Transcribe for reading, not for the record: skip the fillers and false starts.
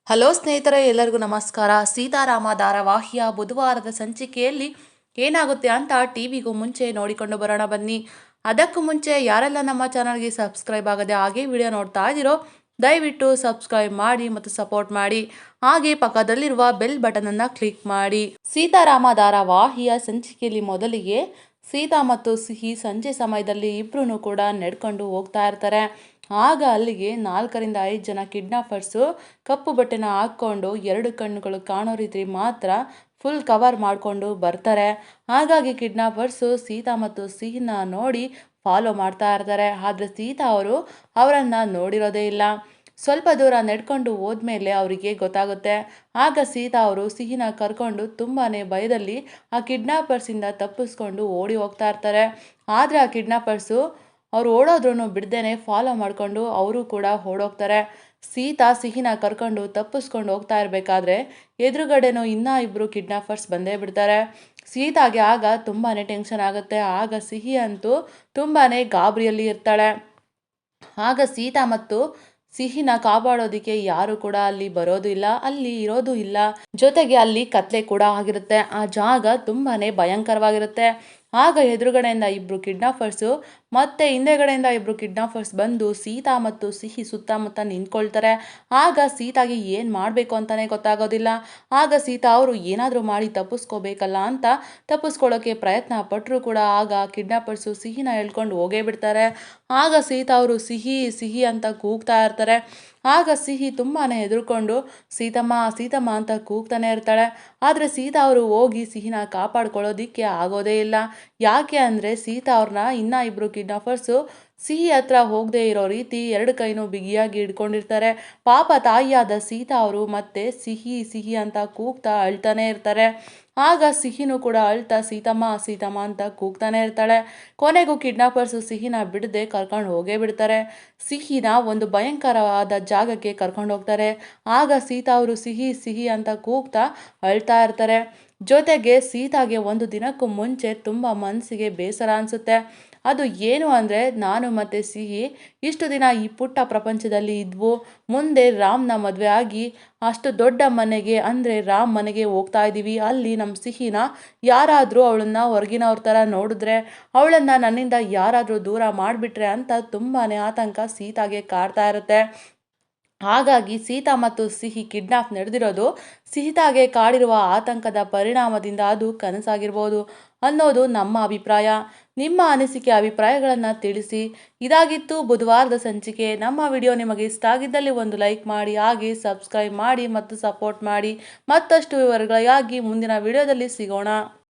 Hello ಸ್ನೇಹಿತರೆ, ಎಲ್ಲರಿಗೂ ನಮಸ್ಕಾರ. ಸೀತಾರಾಮ ಧಾರಾವಾಹಿಯ ಬುಧವಾರದ ಸಂಚಿಕೆಯಲ್ಲಿ ಏನಾಗುತ್ತೆ ಅಂತ ಟಿವಿಗೂ ಮುಂಚೆ ನೋಡಿಕೊಂಡು ಬರೋಣ ಬನ್ನಿ. ಅದಕ್ಕೂ ಮುಂಚೆ ಯಾರೆಲ್ಲ ನಮ್ಮ ಚಾನಲ್ಗೆ ಸಬ್ಸ್ಕ್ರೈಬ್ ಆಗದೆ ಹಾಗೆ ವಿಡಿಯೋ ನೋಡ್ತಾ ಇದ್ದೀರೋ ದಯವಿಟ್ಟು ಸಬ್ಸ್ಕ್ರೈಬ್ ಮಾಡಿ ಮತ್ತು ಸಪೋರ್ಟ್ ಮಾಡಿ. ಹಾಗೆ ಪಕ್ಕದಲ್ಲಿರುವ ಬೆಲ್ ಬಟನನ್ನು ಕ್ಲಿಕ್ ಮಾಡಿ. ಸೀತಾರಾಮ ಧಾರಾವಾಹಿಯ ಸಂಚಿಕೆಯಲ್ಲಿ ಮೊದಲಿಗೆ ಸೀತಾ ಮತ್ತು ಸಿಹಿ ಸಂಜೆ ಸಮಯದಲ್ಲಿ ಇಬ್ಬರೂ ಕೂಡ ನಡ್ಕೊಂಡು ಹೋಗ್ತಾ ಇರ್ತಾರೆ. ಆಗ ಅಲ್ಲಿಗೆ 4 ರಿಂದ 5 ಜನ ಕಿಡ್ನಾಪರ್ಸು ಕಪ್ಪು ಬಟ್ಟೆನ ಹಾಕ್ಕೊಂಡು 2 ಕಣ್ಣುಗಳು ಕಾಣೋ ರೀತಿ ಮಾತ್ರ ಫುಲ್ ಕವರ್ ಮಾಡಿಕೊಂಡು ಬರ್ತಾರೆ. ಹಾಗಾಗಿ ಕಿಡ್ನಾಪರ್ಸು ಸೀತಾ ಮತ್ತು ಸಿಹಿನ ನೋಡಿ ಫಾಲೋ ಮಾಡ್ತಾ ಇರ್ತಾರೆ. ಆದರೆ ಸೀತಾ ಅವರು ಅವರನ್ನು ನೋಡಿರೋದೇ ಇಲ್ಲ. ಸ್ವಲ್ಪ ದೂರ ನಡ್ಕೊಂಡು ಹೋದ್ಮೇಲೆ ಅವರಿಗೆ ಗೊತ್ತಾಗುತ್ತೆ. ಆಗ ಸೀತಾ ಅವರು ಸಿಹಿನ ಕರ್ಕೊಂಡು ತುಂಬಾ ಭಯದಲ್ಲಿ ಆ ಕಿಡ್ನಾಪರ್ಸಿಂದ ತಪ್ಪಿಸ್ಕೊಂಡು ಓಡಿ ಹೋಗ್ತಾ ಇರ್ತಾರೆ. ಆದರೆ ಆ ಕಿಡ್ನಾಪರ್ಸು ಅವ್ರು ಓಡೋದ್ರೂ ಬಿಡ್ದೇನೆ ಫಾಲೋ ಮಾಡಿಕೊಂಡು ಅವರು ಕೂಡ ಓಡೋಗ್ತಾರೆ. ಸೀತಾ ಸಿಹಿನ ಕರ್ಕೊಂಡು ತಪ್ಪಿಸ್ಕೊಂಡು ಹೋಗ್ತಾ ಇರಬೇಕಾದ್ರೆ ಎದುರುಗಡೆನೂ ಇನ್ನೂ 2 ಕಿಡ್ನಾಪರ್ಸ್ ಬಂದೇ ಬಿಡ್ತಾರೆ. ಸೀತಾಗೆ ಆಗ ತುಂಬಾ ಟೆನ್ಷನ್ ಆಗುತ್ತೆ. ಆಗ ಸಿಹಿ ಅಂತೂ ತುಂಬಾ ಗಾಬರಿಯಲ್ಲಿ ಇರ್ತಾಳೆ. ಆಗ ಸೀತಾ ಮತ್ತು ಸಿಹಿನ ಕಾಪಾಡೋದಕ್ಕೆ ಯಾರು ಕೂಡ ಅಲ್ಲಿ ಬರೋದು ಇಲ್ಲ, ಅಲ್ಲಿ ಇರೋದು ಇಲ್ಲ. ಜೊತೆಗೆ ಅಲ್ಲಿ ಕತ್ಲೆ ಕೂಡ ಆಗಿರುತ್ತೆ. ಆ ಜಾಗ ತುಂಬಾನೇ ಭಯಂಕರವಾಗಿರುತ್ತೆ. ಆಗ ಎದುರುಗಡೆಯಿಂದ 2 ಕಿಡ್ನಾಪರ್ಸು ಮತ್ತೆ ಹಿಂದೆಗಡೆಯಿಂದ 2 ಕಿಡ್ನಾಪರ್ಸ್ ಬಂದು ಸೀತಾ ಮತ್ತು ಸಿಹಿ ಸುತ್ತಮುತ್ತ ನಿಂತ್ಕೊಳ್ತಾರೆ. ಆಗ ಸೀತಾಗೆ ಏನು ಮಾಡಬೇಕು ಅಂತಾನೆ ಗೊತ್ತಾಗೋದಿಲ್ಲ. ಆಗ ಸೀತಾ ಅವರು ಏನಾದರೂ ಮಾಡಿ ತಪ್ಪಿಸ್ಕೋಬೇಕಲ್ಲ ಅಂತ ತಪ್ಪಿಸ್ಕೊಳ್ಳೋಕೆ ಪ್ರಯತ್ನ ಪಟ್ಟರು ಕೂಡ ಆಗ ಕಿಡ್ನಾಪರ್ಸು ಸಿಹಿನ ಎಳ್ಕೊಂಡು ಹೋಗೇ ಬಿಡ್ತಾರೆ. ಆಗ ಸೀತಾ ಅವರು ಸಿಹಿ ಸಿಹಿ ಅಂತ ಕೂಗ್ತಾ ಇರ್ತಾರೆ. ಆಗ ಸಿಹಿ ತುಂಬಾ ಹೆದರ್ಕೊಂಡು ಸೀತಮ್ಮ ಸೀತಮ್ಮ ಅಂತ ಕೂಗ್ತಾನೆ ಇರ್ತಾಳೆ. ಆದರೆ ಸೀತಾ ಅವರು ಹೋಗಿ ಸಿಹಿನ ಕಾಪಾಡ್ಕೊಳ್ಳೋದಿಕ್ಕೆ ಆಗೋದೇ ಇಲ್ಲ. ಯಾಕೆ ಅಂದರೆ ಸೀತಾ ಅವ್ರನ್ನ ಇನ್ನೂ 2 ಕಿಡ್ನಾಪರ್ಸು ಸಿಹಿ ಹತ್ರ ಹೋಗದೆ ಇರೋ ರೀತಿ 2 ಕೈನೂ ಬಿಗಿಯಾಗಿ ಹಿಡ್ಕೊಂಡಿರ್ತಾರೆ. ಪಾಪ ತಾಯಿಯಾದ ಸೀತಾ ಅವರು ಮತ್ತೆ ಸಿಹಿ ಸಿಹಿ ಅಂತ ಕೂಗ್ತಾ ಅಳ್ತಾನೆ ಇರ್ತಾರೆ. ಆಗ ಸಿಹಿನೂ ಕೂಡ ಅಳ್ತಾ ಸೀತಮ್ಮ ಸೀತಮ್ಮ ಅಂತ ಕೂಗ್ತಾನೆ ಇರ್ತಾಳೆ. ಕೊನೆಗೂ ಕಿಡ್ನಾಪರ್ಸು ಸಿಹಿನ ಬಿಡದೆ ಕರ್ಕೊಂಡು ಹೋಗೇ ಬಿಡ್ತಾರೆ. ಸಿಹಿನ ಒಂದು ಭಯಂಕರವಾದ ಜಾಗಕ್ಕೆ ಕರ್ಕೊಂಡು ಹೋಗ್ತಾರೆ. ಆಗ ಸೀತಾ ಅವರು ಸಿಹಿ ಸಿಹಿ ಅಂತ ಕೂಗ್ತಾ ಅಳ್ತಾ ಇರ್ತಾರೆ. ಜೊತೆಗೆ ಸೀತಾಗೆ ಒಂದು ದಿನಕ್ಕೂ ಮುಂಚೆ ತುಂಬ ಮನಸ್ಸಿಗೆ ಬೇಸರ ಅನಿಸುತ್ತೆ. ಅದು ಏನು ಅಂದರೆ, ನಾನು ಮತ್ತು ಸಿಹಿ ಇಷ್ಟು ದಿನ ಈ ಪುಟ್ಟ ಪ್ರಪಂಚದಲ್ಲಿ ಇದ್ವು, ಮುಂದೆ ರಾಮ್ನ ಮದುವೆ ಆಗಿ ಅಷ್ಟು ದೊಡ್ಡ ಮನೆಗೆ ಅಂದರೆ ರಾಮ್ ಮನೆಗೆ ಹೋಗ್ತಾ ಇದ್ದೀವಿ. ಅಲ್ಲಿ ನಮ್ಮ ಸಿಹಿನ ಯಾರಾದರೂ ಅವಳನ್ನು ಹೊರಗಿನವ್ರ ಥರ ನೋಡಿದ್ರೆ, ಅವಳನ್ನು ನನ್ನಿಂದ ಯಾರಾದರೂ ದೂರ ಮಾಡಿಬಿಟ್ರೆ ಅಂತ ತುಂಬಾ ಆತಂಕ ಸೀತಾಗೆ ಕಾಡ್ತಾ ಇರುತ್ತೆ. ಹಾಗಾಗಿ ಸೀತಾ ಮತ್ತು ಸಿಹಿ ಕಿಡ್ನಾಪ್ ನಡೆದಿರೋದು ಸೀತಾಗೆ ಕಾಡಿರುವ ಆತಂಕದ ಪರಿಣಾಮದಿಂದ ಅದು ಕನಸಾಗಿರ್ಬೋದು ಅನ್ನೋದು ನಮ್ಮ ಅಭಿಪ್ರಾಯ. ನಿಮ್ಮ ಅನಿಸಿಕೆ ಅಭಿಪ್ರಾಯಗಳನ್ನು ತಿಳಿಸಿ. ಇದಾಗಿತ್ತು ಬುಧವಾರದ ಸಂಚಿಕೆ. ನಮ್ಮ ವಿಡಿಯೋ ನಿಮಗೆ ಇಷ್ಟ ಆಗಿದ್ದಲ್ಲಿ ಒಂದು ಲೈಕ್ ಮಾಡಿ, ಹಾಗೆ ಸಬ್ಸ್ಕ್ರೈಬ್ ಮಾಡಿ ಮತ್ತು ಸಪೋರ್ಟ್ ಮಾಡಿ. ಮತ್ತಷ್ಟು ವಿವರಗಳಿಗಾಗಿ ಮುಂದಿನ ವಿಡಿಯೋದಲ್ಲಿ ಸಿಗೋಣ.